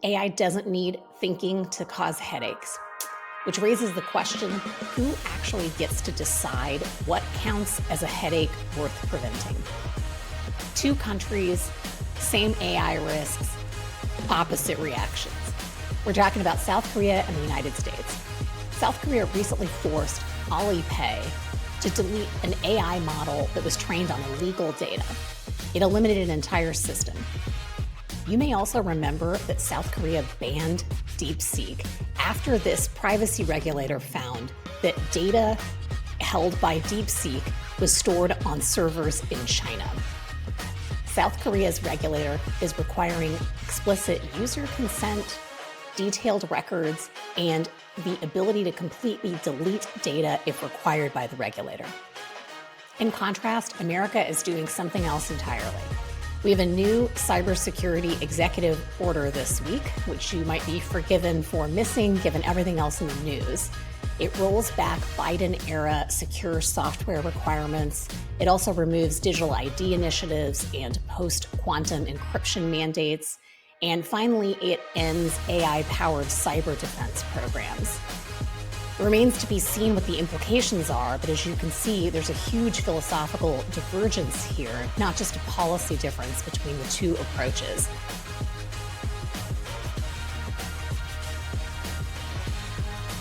AI doesn't need thinking to cause headaches, which raises the question, who actually gets to decide what counts as a headache worth preventing? Two countries, same AI risks, opposite reactions. We're talking about South Korea and the United States. South Korea recently forced Alipay to delete an AI model that was trained on illegal data. It eliminated an entire system. You may also remember that South Korea banned DeepSeek after this privacy regulator found that data held by DeepSeek was stored on servers in China. South Korea's regulator is requiring explicit user consent, detailed records, and the ability to completely delete data if required by the regulator. In contrast, America is doing something else entirely. We have a new cybersecurity executive order this week, which you might be forgiven for missing given everything else in the news. It rolls back Biden-era secure software requirements. It also removes digital ID initiatives and post-quantum encryption mandates. And finally, it ends AI-powered cyber defense programs. It remains to be seen what the implications are, but as you can see, there's a huge philosophical divergence here, not just a policy difference between the two approaches.